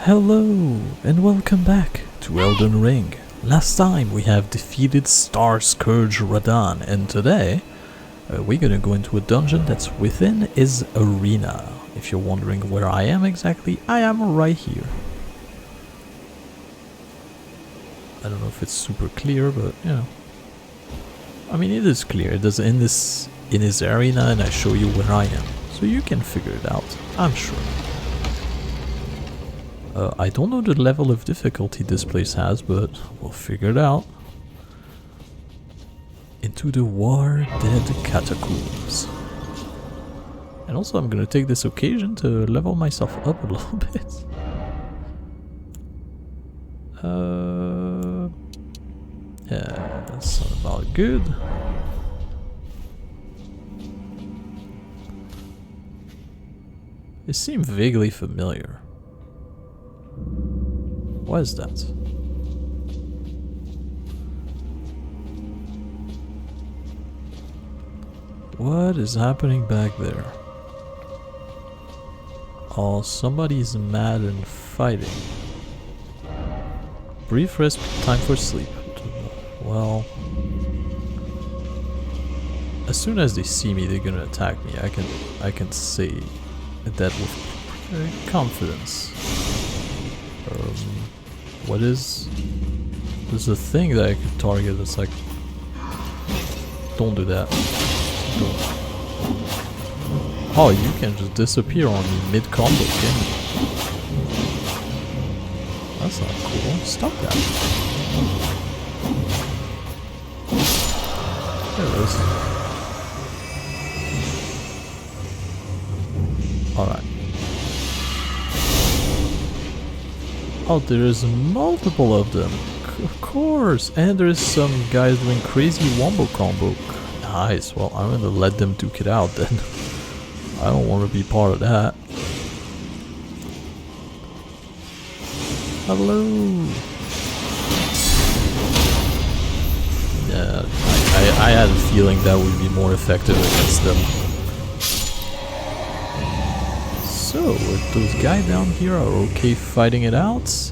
Hello and welcome back to Elden Ring. Last time we have defeated Star Scourge Radahn, and today we're gonna go into a dungeon that's within his arena. If you're wondering where I am exactly, I am right here. I don't know if it's super clear, but you know. I mean, it is clear. It is in his arena, and I show you where I am, so you can figure it out, I'm sure. I don't know the level of difficulty this place has, but we'll figure it out. Into the war-dead Catacombs. And also I'm gonna take this occasion to level myself up a little bit. Yeah, that's not about good. It seemed vaguely familiar. What is that? What is happening back there? Oh, somebody's mad and fighting. Brief rest, time for sleep. Well, as soon as they see me, they're gonna attack me. I can say that with confidence. What is... There's a thing that I could target that's like... Don't do that. Don't. Oh, you can just disappear on me mid-combo, can you? That's not cool. Stop that. There it is. Alright. Oh, there's multiple of them. Of course. And there's some guys doing crazy wombo combo. Nice. Well, I'm gonna let them duke it out then. I don't want to be part of that. Hello. Yeah, I had a feeling that would be more effective against them. So, if those guys down here are okay fighting it out,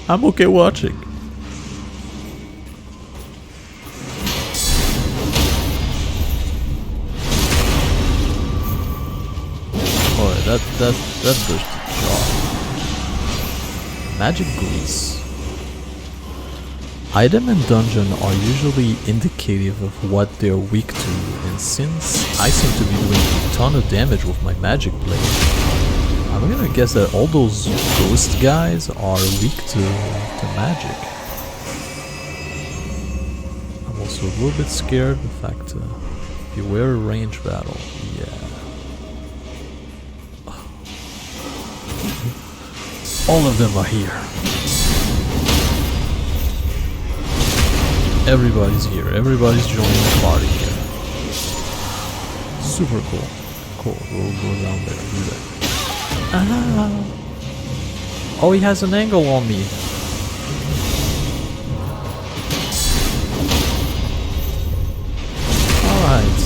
I'm okay watching. Oh, that does the job. Magic grease. Item and dungeon are usually indicative of what they're weak to, and since I seem to be doing a ton of damage with my magic blade, I'm gonna guess that all those ghost guys are weak to magic. I'm also a little bit scared. In fact, beware a range battle. Yeah. All of them are here. Everybody's here. Everybody's joining the party here. Super cool. Cool. We'll go down there and do that. Ah. Oh, he has an angle on me. Alright.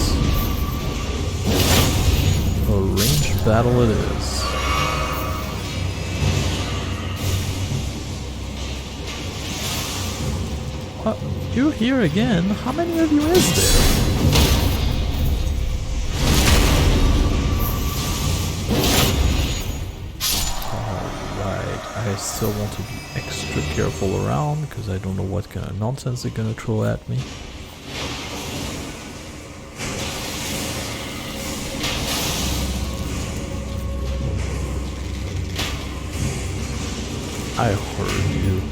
A ranged battle it is. You're here again? How many of you is there? I still want to be extra careful around because I don't know what kind of nonsense they're gonna throw at me. I heard you.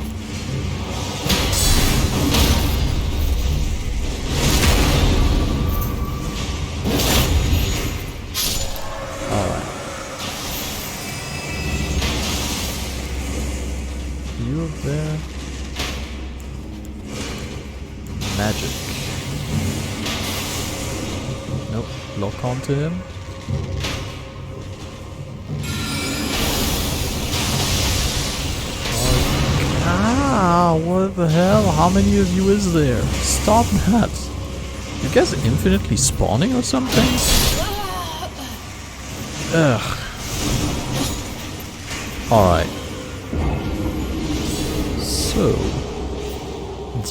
There. Magic. Nope. Lock onto him. Ah, what the hell? How many of you is there? Stop that. You guys infinitely spawning or something? Ugh. Alright. So,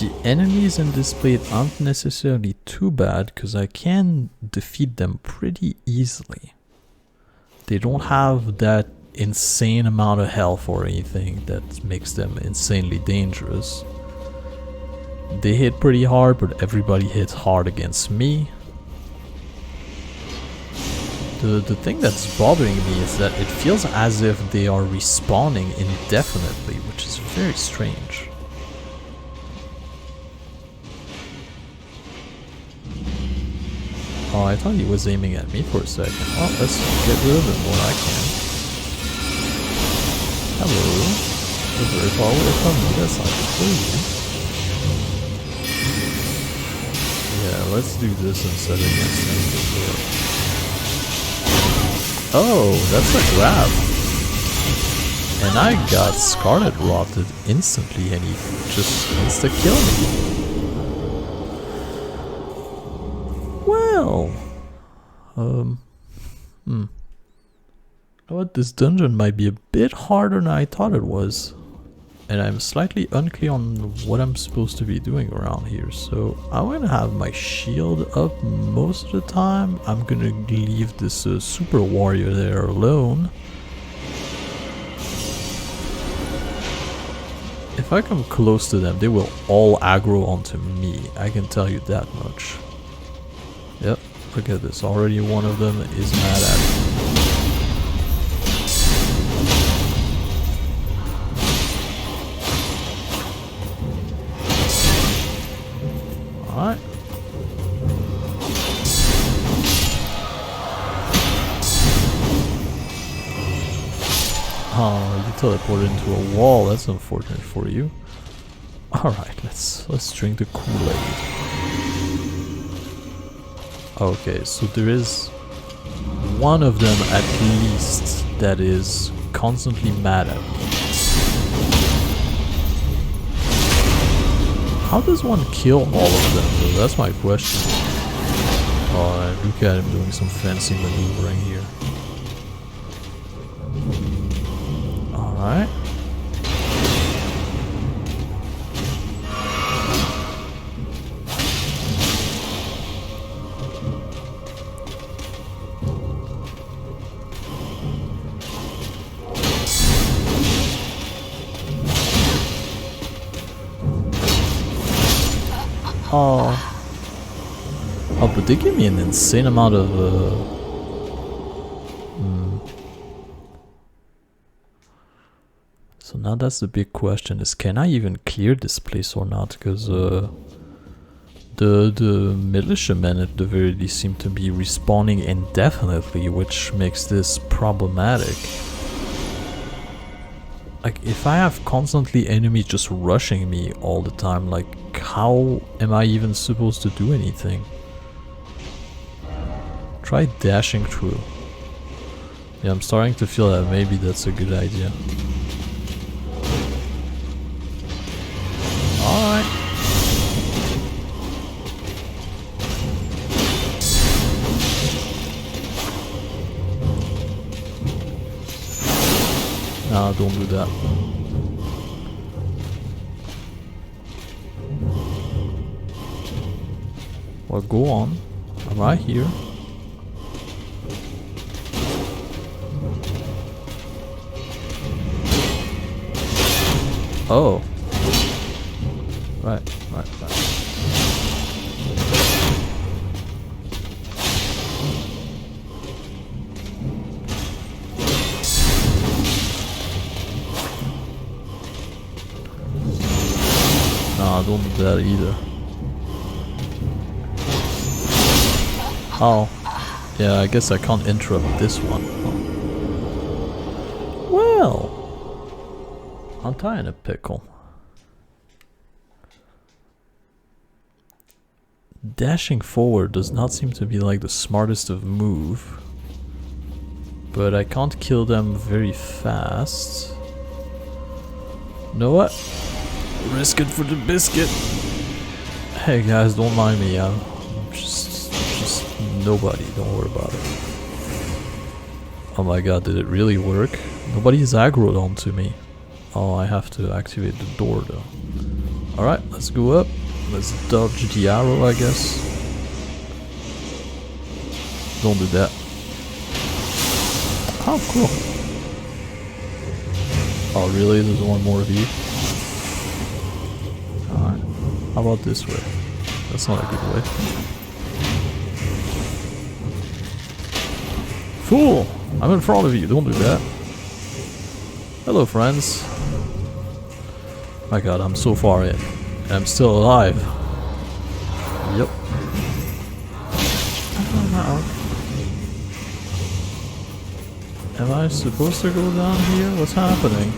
the enemies in this plate aren't necessarily too bad because I can defeat them pretty easily. They don't have that insane amount of health or anything that makes them insanely dangerous. They hit pretty hard, but everybody hits hard against me. The thing that's bothering me is that it feels as if they are respawning indefinitely, which is very strange. Oh, I thought he was aiming at me for a second. Well, let's get rid of him while I can. Hello. You're very far away from me, that's not crazy. Yeah, let's do this instead against him before. Oh, that's a grab. And I got Scarlet Rotted instantly and he just insta-killed me. Well, You know what, this dungeon might be a bit harder than I thought it was. And I'm slightly unclear on what I'm supposed to be doing around here. So I'm gonna have my shield up most of the time. I'm gonna leave this super warrior there alone. If I come close to them, they will all aggro onto me. I can tell you that much. Yep, look at this. Already one of them is mad at me. Alright. Oh, you teleported into a wall. That's unfortunate for you. Alright, let's drink the Kool-Aid. Okay, so there is one of them at least that is constantly mad at me. How does one kill all of them though? That's my question. Alright, look at him doing some fancy maneuvering here. Alright. Oh, but they give me an insane amount of So now that's the big question, is can I even clear this place or not? Because the militiamen at the very least seem to be respawning indefinitely, which makes this problematic. Like, if I have constantly enemies just rushing me all the time, like, how am I even supposed to do anything? Try dashing through. Yeah, I'm starting to feel that maybe that's a good idea. Alright. Nah, don't do that. Well, go on. I'm right here. Oh. Right. Nah, don't do that either. Oh. Yeah, I guess I can't interrupt this one. Well. Aren't I in a pickle? Dashing forward does not seem to be like the smartest of move. But I can't kill them very fast. You know what? Risk it for the biscuit. Hey guys, don't mind me. I'm just nobody. Don't worry about it. Oh my god, did it really work? Nobody's aggroed onto me. Oh, I have to activate the door though. Alright, let's go up. Let's dodge the arrow, I guess. Don't do that. Oh, cool. Oh, really? There's one more of you? Alright. How about this way? That's not a good way. Fool! I'm in front of you, don't do that. Hello, friends. My god, I'm so far in. And I'm still alive. Yep. Am I supposed to go down here? What's happening?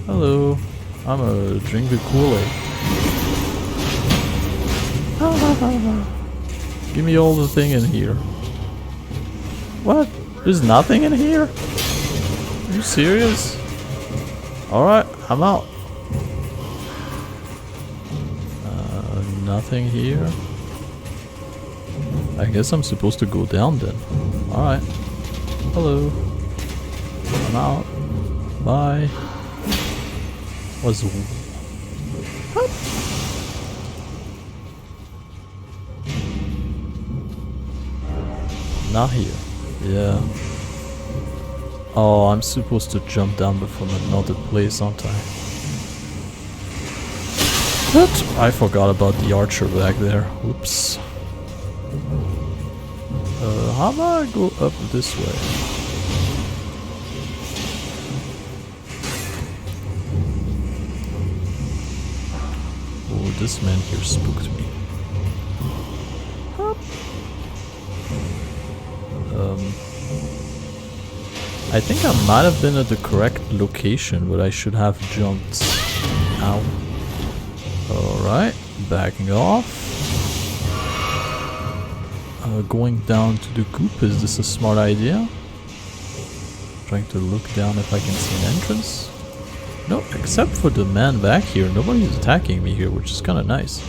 Hello. I'm gonna drink the Kool-Aid. Give me all the thing in here. What? There's nothing in here? Are you serious? Alright, I'm out. Nothing here. I guess I'm supposed to go down then. Alright. Hello. I'm out. Bye. What's... What? Not here. Yeah. Oh, I'm supposed to jump down from another place, aren't I? What? I forgot about the archer back there. Oops. How about I go up this way? Oh, this man here spooked me. I think I might have been at the correct location, but I should have jumped out. Alright, backing off. Going down to the goop, is this a smart idea? Trying to look down if I can see an entrance. No, except for the man back here, nobody's attacking me here, which is kind of nice.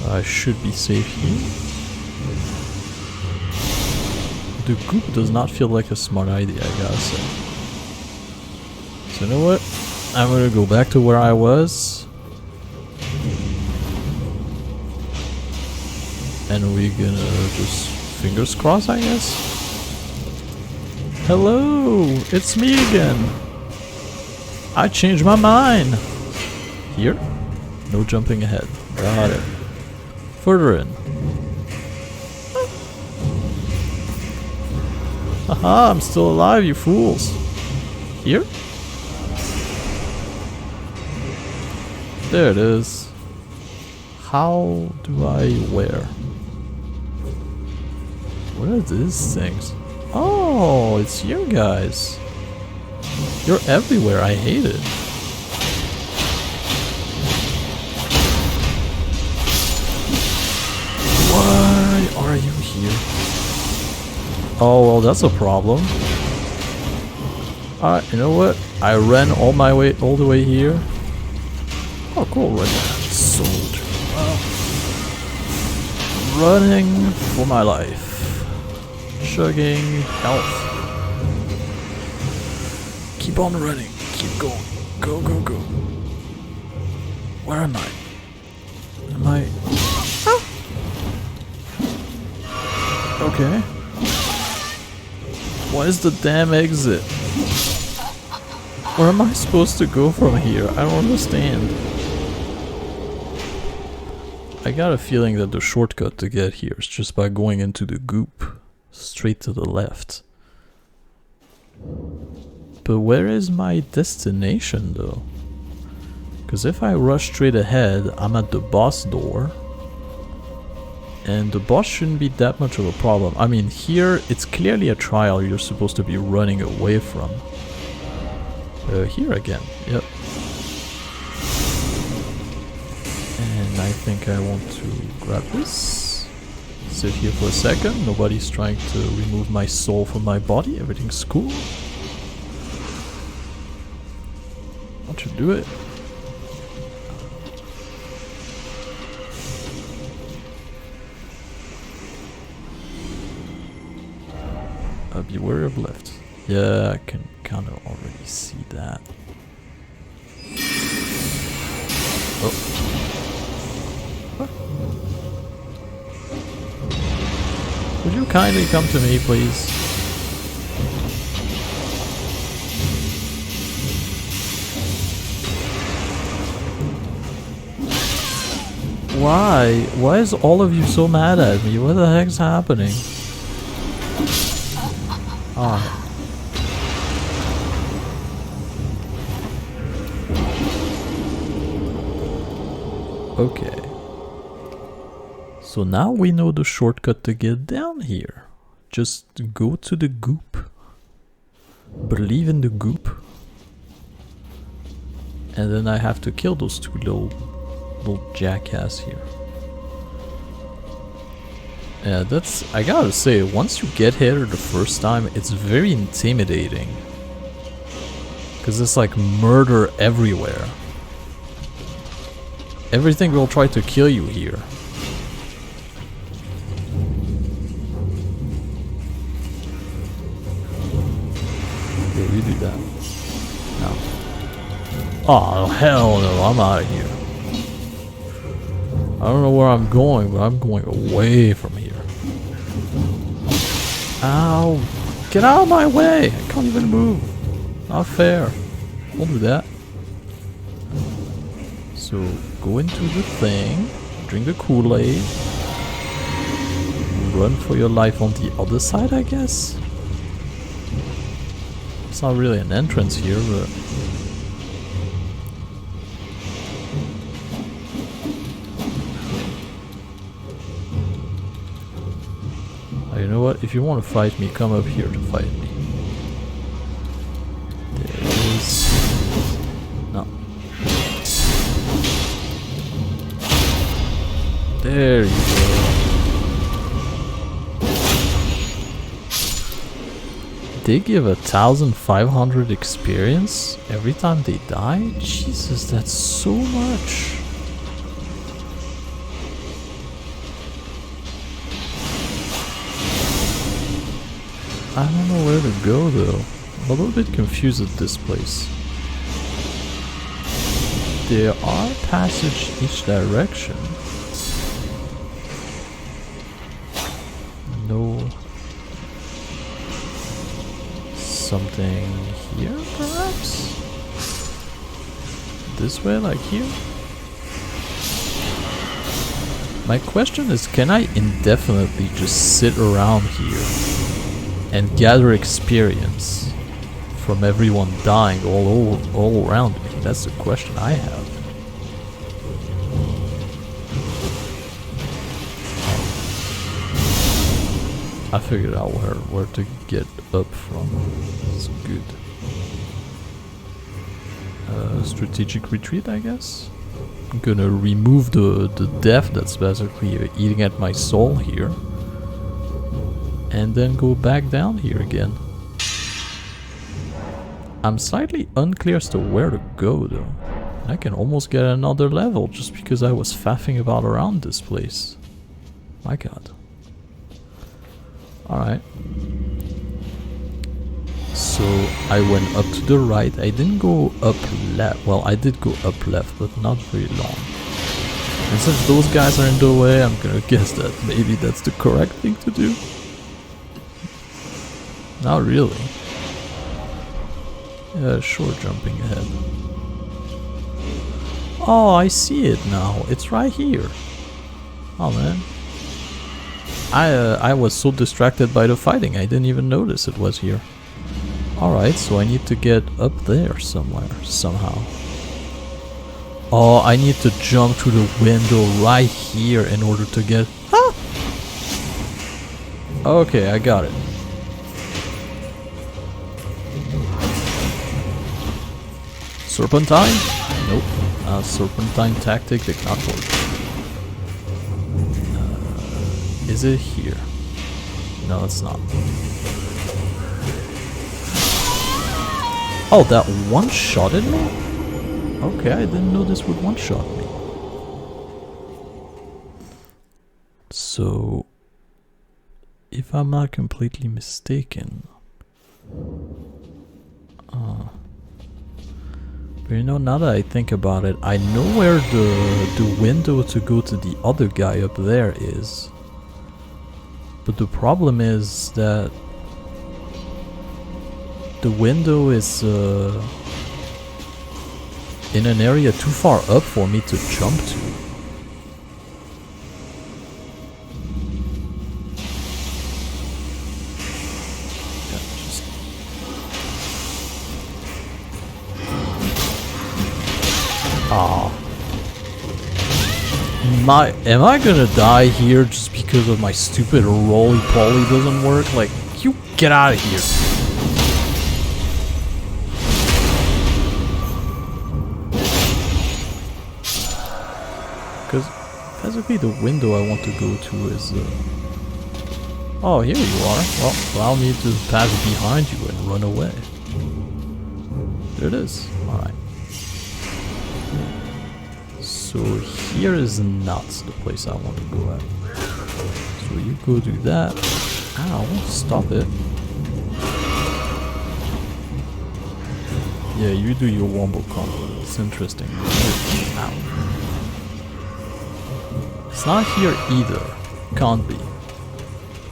I should be safe here. The goop does not feel like a smart idea, I gotta say. So you know what? I'm gonna go back to where I was. And we're gonna just fingers crossed, I guess. Hello, it's me again. I changed my mind. Here? No jumping ahead. Got it. Further in. Haha, I'm still alive, you fools. Here? There it is. How do I wear? What are these things? Oh, it's you guys. You're everywhere, I hate it. Why are you here? Oh, well, that's a problem. Alright, you know what? I ran all the way here. Oh, cool, Radahn Soldier. Running for my life. Chugging health. Keep on running. Keep going. Go, go, go. Where am I? Am I... Ah! Okay. What is the damn exit? Where am I supposed to go from here? I don't understand. I got a feeling that the shortcut to get here is just by going into the goop. Straight to the left. But where is my destination though? Because if I rush straight ahead, I'm at the boss door. And the boss shouldn't be that much of a problem. I mean, here it's clearly a trial you're supposed to be running away from. Here again, yep. And I think I want to grab this. Sit here for a second. Nobody's trying to remove my soul from my body. Everything's cool. I should do it. Beware of left. Yeah, I can kind of already see that. Oh. What? Would you kindly come to me, please? Why? Why is all of you so mad at me? What the heck's happening? Ah. Okay. So now we know the shortcut to get down here. Just go to the goop. Believe in the goop. And then I have to kill those two little jackass here. Yeah, that's, I gotta say, once you get here the first time, it's very intimidating. Cause it's like murder everywhere. Everything will try to kill you here. Yeah, you do that. No. Oh, hell no, I'm out of here. I don't know where I'm going, but I'm going away from here. Ow! Get out of my way! I can't even move. Not fair. Don't do that. So, go into the thing, drink the Kool-Aid, run for your life on the other side, I guess? It's not really an entrance here, but... You know what? If you want to fight me, come up here to fight me. There it is. No. There you go. They give 1,500 experience every time they die? Jesus, that's so much. I don't know where to go though. I'm a little bit confused at this place. There are passages each direction. No. Something here perhaps? This way, like here? My question is, can I indefinitely just sit around here and gather experience from everyone dying all around me? That's the question I have. I figured out where to get up from. It's good. Strategic retreat, I guess. I'm gonna remove the death that's basically eating at my soul here. And then go back down here again. I'm slightly unclear as to where to go though. I can almost get another level just because I was faffing about around this place. My god. Alright. So I went up to the right. I didn't go up left. Well, I did go up left, but not very long. And since those guys are in the way, I'm gonna guess that maybe that's the correct thing to do. Not really. Yeah, sure, jumping ahead. Oh, I see it now. It's right here. Oh man. I was so distracted by the fighting, I didn't even notice it was here. Alright, so I need to get up there somewhere, somehow. Oh, I need to jump through the window right here in order to get... Ah! Okay, I got it. Serpentine? Nope. Serpentine tactic did not work. Is it here? No, it's not. Oh, that one-shotted me? Okay, I didn't know this would one-shot me. So, if I'm not completely mistaken... But you know, now that I think about it, I know where the window to go to the other guy up there is. But the problem is that the window is in an area too far up for me to jump to. Am I gonna die here just because of my stupid roly-poly doesn't work? Like, you get out of here. Because basically the window I want to go to is... Oh, here you are. Well, allow me to pass behind you and run away. There it is. Alright. So here is not the place I want to go at. So you go do that. Ow, stop it. Yeah, you do your wombo combo. It's interesting. Ow. It's not here either. Can't be.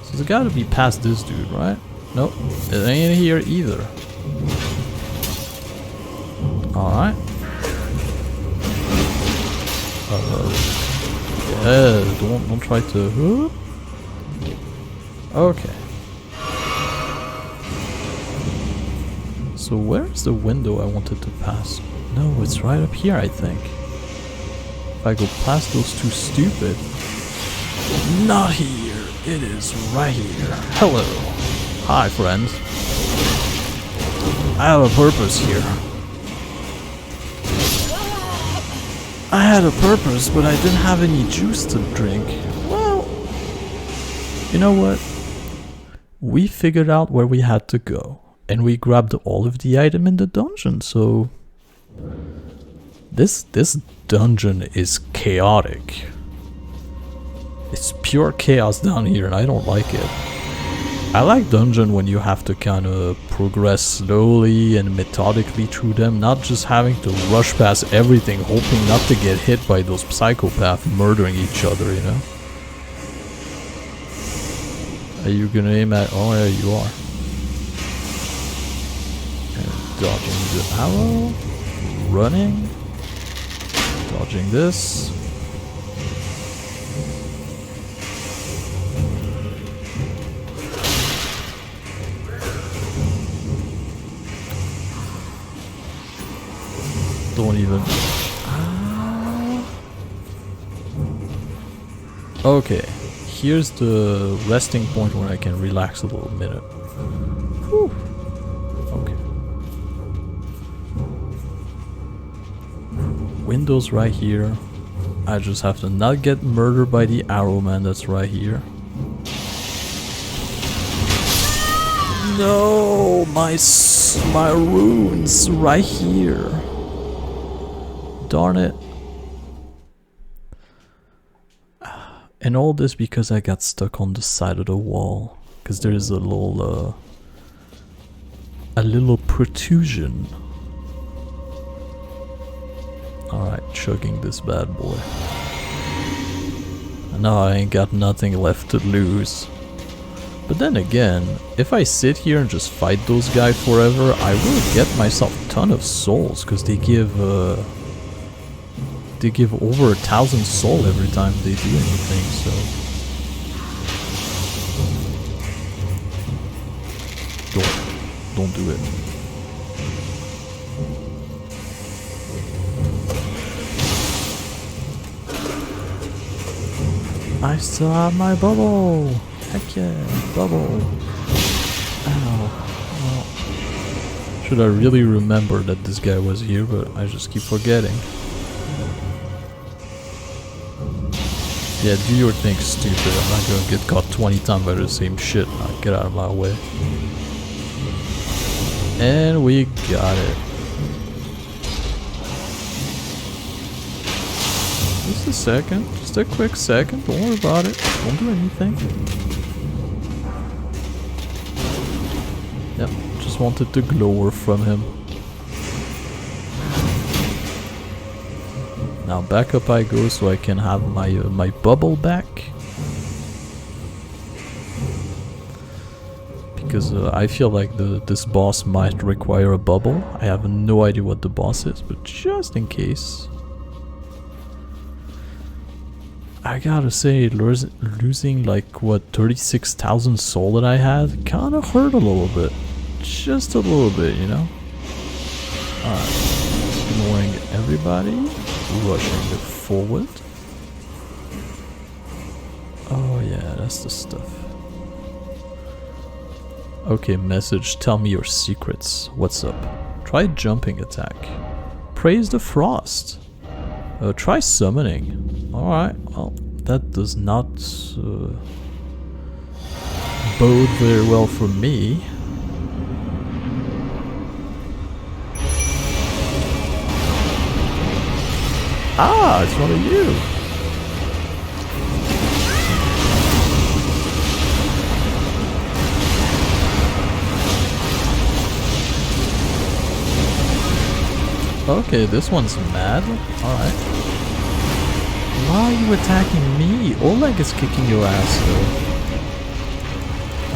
So it's gotta be past this dude, right? Nope, it ain't here either. Alright. Yeah, don't try to... Okay. So where's the window I wanted to pass? No, it's right up here, I think. If I go past those two stupid... Not here! It is right here. Hello. Hi, friend. I have a purpose here. I had a purpose, but I didn't have any juice to drink. Well, you know what? We figured out where we had to go, and we grabbed all of the item in the dungeon, so... This dungeon is chaotic. It's pure chaos down here, and I don't like it. I like dungeon when you have to kind of progress slowly and methodically through them, not just having to rush past everything, hoping not to get hit by those psychopaths murdering each other, you know? Are you gonna aim at... Oh yeah, you are. And dodging the arrow. Running. Dodging this. Don't even... Okay, here's the resting point where I can relax a little minute. Whew. Okay. Windows right here. I just have to not get murdered by the arrow man that's right here. No, my runes right here. Darn it. And all this because I got stuck on the side of the wall. Because there is a little protrusion. Alright, chugging this bad boy. And now I ain't got nothing left to lose. But then again, if I sit here and just fight those guys forever, I will get myself a ton of souls. Because they give over 1,000 soul every time they do anything, so... Don't do it. I still have my bubble! Heck yeah, bubble! Ow. Well, should I really remember that this guy was here, but I just keep forgetting. Yeah, do your thing, stupid. I'm not gonna get caught 20 times by the same shit. Now get out of my way. And we got it. Just a second. Just a quick second. Don't worry about it. Don't do anything. Yep, just wanted the glower from him. Now back up I go so I can have my bubble back. Because I feel like this boss might require a bubble. I have no idea what the boss is, but just in case. I gotta say, losing like what 36,000 soul that I had kinda hurt a little bit. Just a little bit, you know? Alright. Ignoring everybody. Rushing forward. Oh yeah, that's the stuff. Okay, message, tell me your secrets. What's up? Try jumping attack. Praise the frost. Try summoning. Alright, well, that does not bode very well for me. Ah, it's one of you. Okay, this one's mad. Alright. Why are you attacking me? Oleg is kicking your ass though.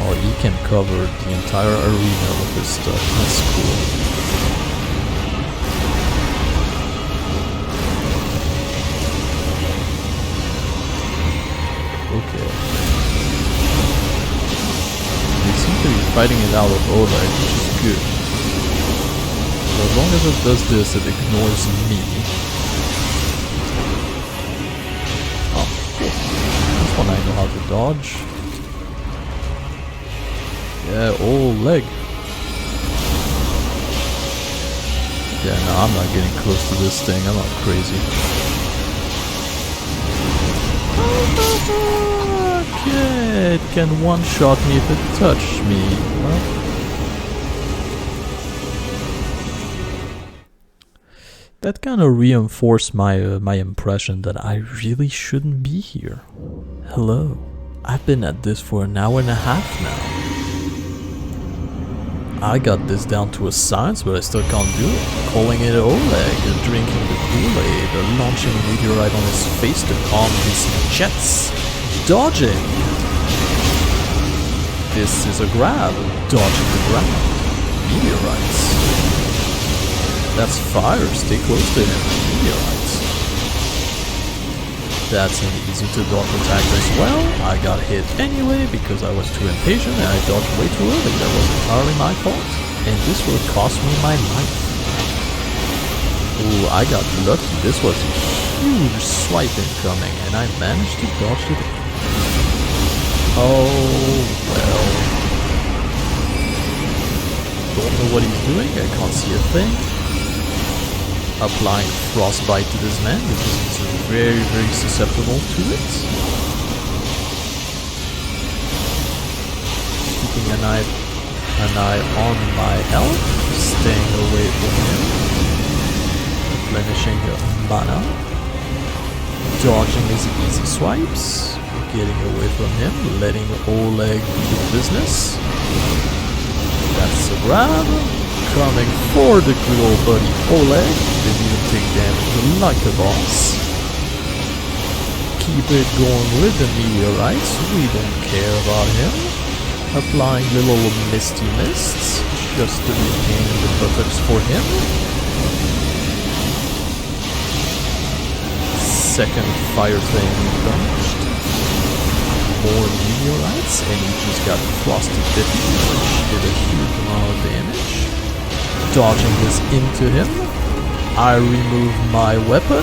Oh, he can cover the entire arena with this stuff. That's cool. Okay. They seem to be fighting it out with Oleg, which is good. As long as it does this, it ignores me. Oh, cool. This one I know how to dodge. Yeah, Oleg. Yeah, no, I'm not getting close to this thing. I'm not crazy. Okay, it can one-shot me if it touches me. Well, that kind of reinforced my impression that I really shouldn't be here. Hello. I've been at this for an hour and a half now. I got this down to a science, but I still can't do it. Calling it Oleg, drinking the Kool-Aid, launching a meteorite on his face to calm his jets. Dodging. This is a grab. Dodging the grab. Meteorites. That's fire. Stay close to him. Meteorites. That's an easy to dodge attack as well. I got hit anyway because I was too impatient and I dodged way too early. That was entirely my fault. And this will cost me my life. Ooh, I got lucky. This was a huge swipe incoming and I managed to dodge it. Oh, well. Don't know what he's doing. I can't see a thing. Applying frostbite to this man because he's very, very susceptible to it. Keeping an eye on my health, staying away from him, replenishing mana, dodging his easy swipes, getting away from him, letting Oleg do the business. That's a grab. Coming for the good old buddy Oleg. Didn't even take damage like a boss. Keep it going with the meteorites. We don't care about him. Applying little misty mists just to be a pain in the buttocks for him. Second fire thing launched. More meteorites, and he just got frosted bitten, which did a huge amount of damage. Dodging this into him, I remove my weapon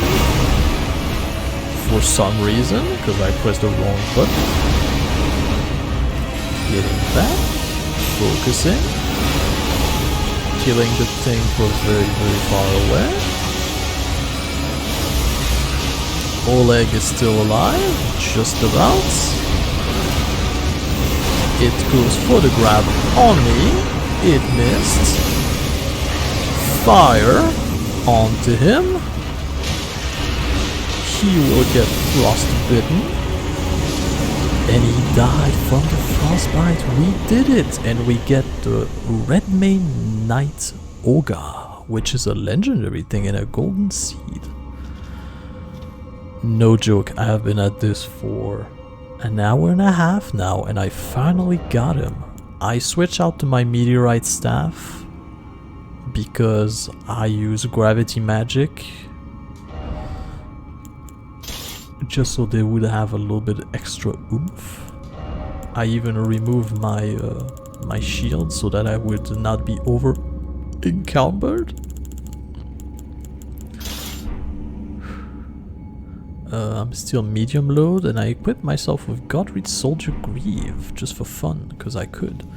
for some reason, because I pressed the wrong button. Getting back, focusing, killing the thing from very, very far away. Oleg is still alive, just about. It goes for the grab on me, it missed. Fire onto him. He will get frostbitten. And he died from the frostbite. We did it! And we get the Redman Knight Ogha, which is a legendary thing and a golden seed. No joke, I have been at this for an hour and a half now, and I finally got him. I switched out to my meteorite staff because I use gravity magic just so they would have a little bit extra oomph. I even removed my my shield so that I would not be over encumbered. I'm still medium load, and I equipped myself with Radahn Soldier Greave just for fun, because I could.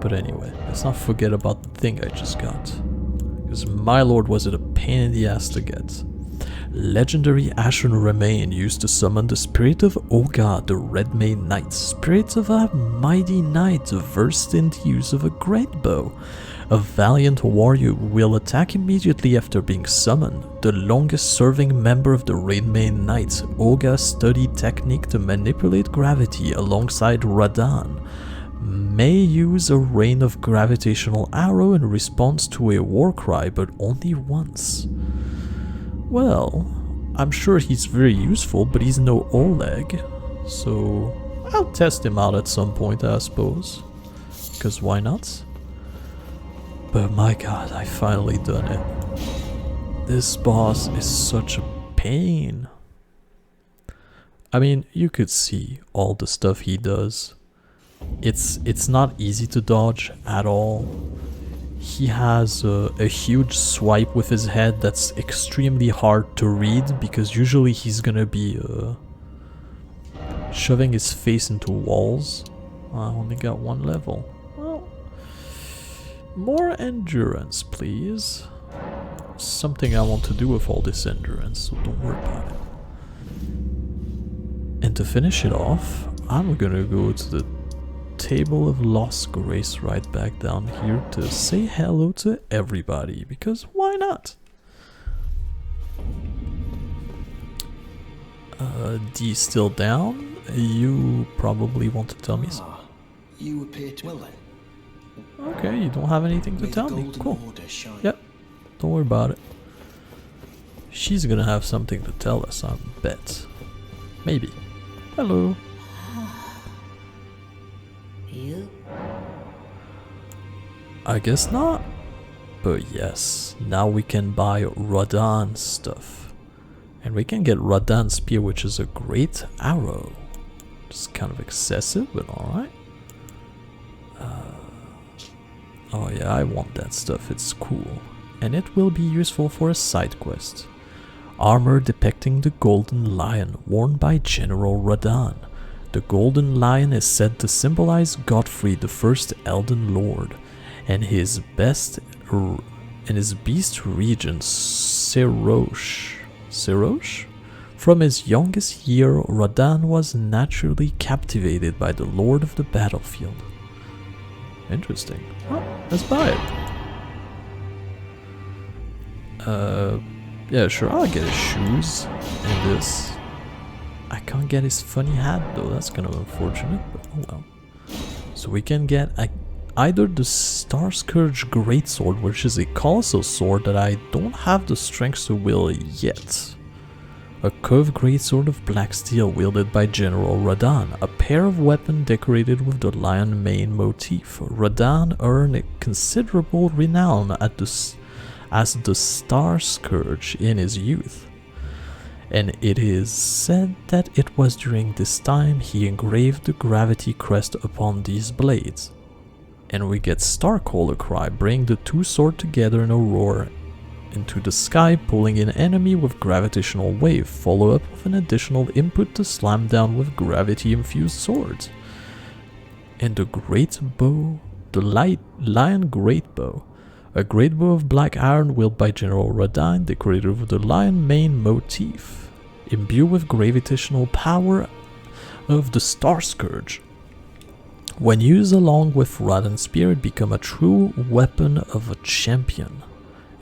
But anyway, let's not forget about the thing I just got, because my lord was it a pain in the ass to get. Legendary Ashen Remain used to summon the spirit of Ogha, the Redman Knight, spirit of a mighty knight versed in the use of a great bow. A valiant warrior will attack immediately after being summoned. The longest serving member of the Redman Knights, Ogha studied technique to manipulate gravity alongside Radahn. May use a rain of gravitational arrow in response to a war cry, but only once. Well, I'm sure he's very useful, but he's no Oleg, so I'll test him out at some point, I suppose, because why not? But my god, I finally done it. This boss is such a pain. I mean, you could see all the stuff he does. It's not easy to dodge at all. He has a huge swipe with his head that's extremely hard to read, because usually he's gonna be shoving his face into walls. I only got one level. Well, more endurance, please. Something I want to do with all this endurance, so don't worry about it. And to finish it off, I'm gonna go to the Table of Lost Grace right back down here to say hello to everybody, because why not? D still down? You probably want to tell me something. You appear to well then. Okay, you don't have anything to tell me. Cool. Yep, don't worry about it. She's gonna have something to tell us, I bet. Maybe. Hello. You? I guess not. But yes, now we can buy Radahn stuff. And we can get Radahn Spear, which is a great arrow. It's kind of excessive, but alright. Oh yeah, I want that stuff, it's cool. And it will be useful for a side quest. Armor depicting the Golden Lion, worn by General Radahn. The Golden Lion is said to symbolize Godfrey, the first Elden Lord, and his beast regent, Serosh. From his youngest year, Radahn was naturally captivated by the Lord of the Battlefield. Interesting. Well, let's buy it. Yeah, sure, I'll get his shoes and this. I can't get his funny hat though, that's kind of unfortunate, but oh well. So we can get either the Star Scourge Greatsword, which is a colossal sword that I don't have the strength to wield yet. A curved greatsword of black steel wielded by General Radahn, a pair of weapons decorated with the lion mane motif. Radahn earned a considerable renown as the Star Scourge in his youth. And it is said that it was during this time he engraved the gravity crest upon these blades. And we get Starcaller Cry, bring the two swords together in a roar into the sky, pulling in enemy with gravitational wave, follow up with an additional input to slam down with gravity infused swords. And the great bow, the lion great bow, a great bow of black iron wielded by General Radahn, decorated with the lion mane motif, imbued with gravitational power of the Star Scourge. When used along with Radahn Spear, it becomes a true weapon of a champion.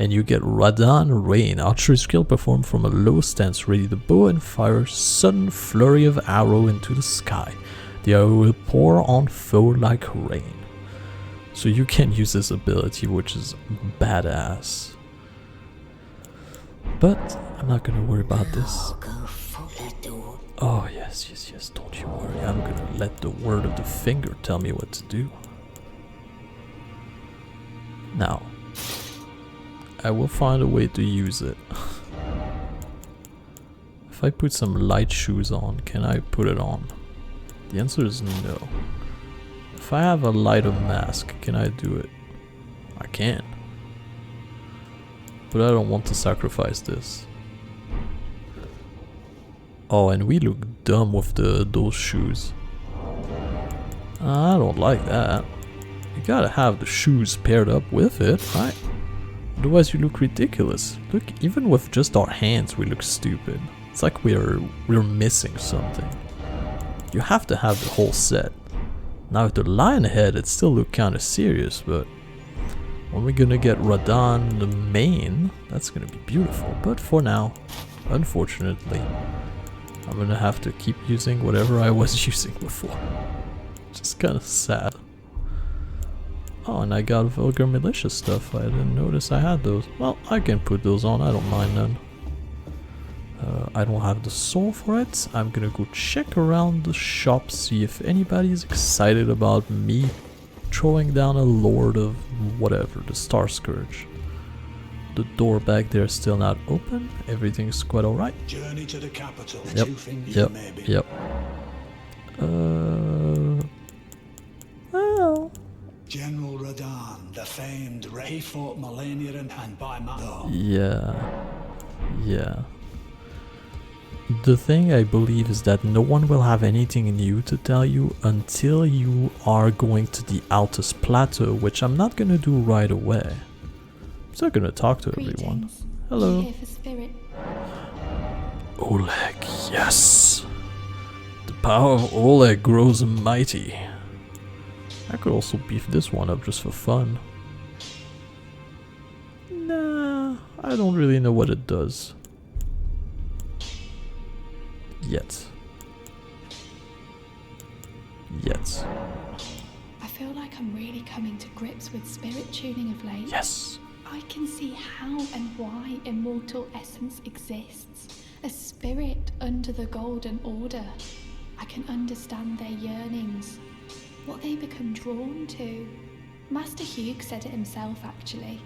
And you get Radahn Rain, archery skill performed from a low stance, ready to bow and fire sudden flurry of arrow into the sky. The arrow will pour on foe like rain. So you can use this ability, which is badass. But I'm not gonna worry about this. Yes, yes, yes, don't you worry. I'm gonna let the word of the finger tell me what to do. Now, I will find a way to use it. If I put some light shoes on, can I put it on? The answer is no. If I have a lighter mask, can I do it? I can. But I don't want to sacrifice this. Oh, and we look dumb with those shoes. I don't like that. You gotta have the shoes paired up with it, right? Otherwise you look ridiculous. Look, even with just our hands we look stupid. It's like we're missing something. You have to have the whole set. Now with the lion head it still look kinda serious, but when we're gonna get Radahn the mane, that's gonna be beautiful. But for now, unfortunately, I'm gonna have to keep using whatever I was using before. Just kinda sad. Oh, and I got Vulgar Militia stuff. I didn't notice I had those. Well, I can put those on, I don't mind none. I don't have the soul for it. I'm gonna go check around the shop, see if anybody is excited about me throwing down a Lord of whatever, the Star Scourge. The door back there is still not open. Everything's quite alright. Journey to the capital. Yep. Well. General Radahn, the famed Ray fought Melania and by Mado. Yeah. The thing I believe is that no one will have anything new to tell you until you are going to the Altus Plateau, which I'm not gonna do right away. I'm still gonna talk to everyone. Hello. Here for spirit. Oleg, yes. The power of Oleg grows mighty. I could also beef this one up just for fun. Nah, I don't really know what it does. Yet. I feel like I'm really coming to grips with spirit tuning of late. Yes. I can see how and why immortal essence exists. A spirit under the Golden Order. I can understand their yearnings. What they become drawn to. Master Hugh said it himself, actually.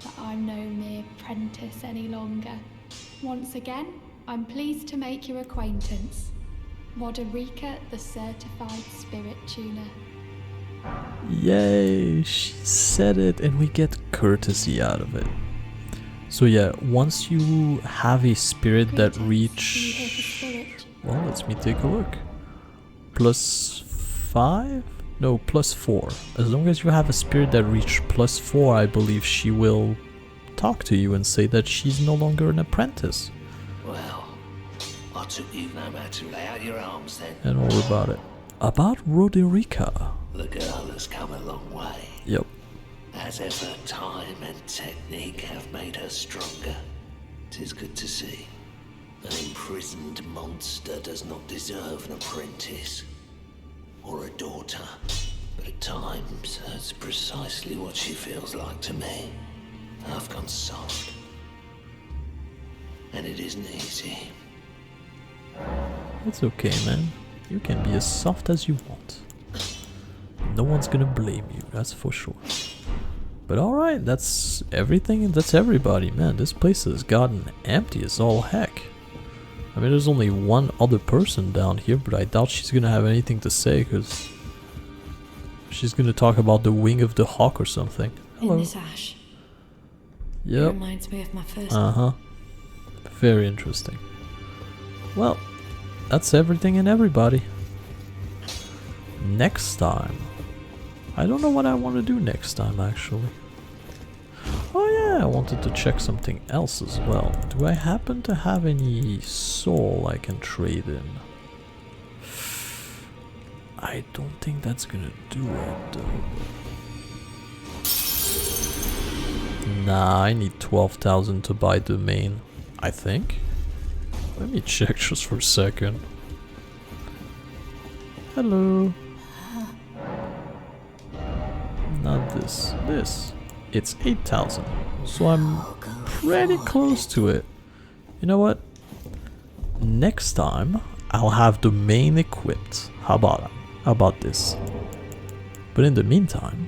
But I'm no mere apprentice any longer. Once again, I'm pleased to make your acquaintance. Roderica, the certified spirit tuner. Yay, she said it and we get courtesy out of it. So yeah, once you have a spirit that reach... Well, let me take a look. +5? No, +4. As long as you have a spirit that reach +4, I believe she will talk to you and say that she's no longer an apprentice. Well, I took you no matter to lay out your arms then. And all about it. About Roderica. The girl has come a long way. Yep. As ever, time and technique have made her stronger. 'Tis good to see. An imprisoned monster does not deserve an apprentice. Or a daughter. But at times, that's precisely what she feels like to me. I've gone soft. And it isn't easy. It's okay, man. You can be as soft as you want. No one's gonna blame you, that's for sure. But alright, that's everything and that's everybody, man. This place has gotten empty as all heck. I mean, there's only one other person down here, but I doubt she's gonna have anything to say, because she's gonna talk about the wing of the hawk or something. Hello. In this ash. Yep. It reminds me of my first. Very interesting. Well, that's everything and everybody. Next time. I don't know what I want to do next time, actually. Oh yeah, I wanted to check something else as well. Do I happen to have any soul I can trade in? I don't think that's gonna do it though. Nah, I need 12,000 to buy the main, I think. Let me check just for a second. Hello. Not this. This. It's 8,000. So I'm pretty close to it. You know what? Next time, I'll have the main equipped. How about this? But in the meantime,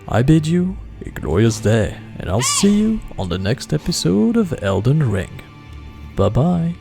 I bid you a glorious day, and I'll see you on the next episode of Elden Ring. Bye bye.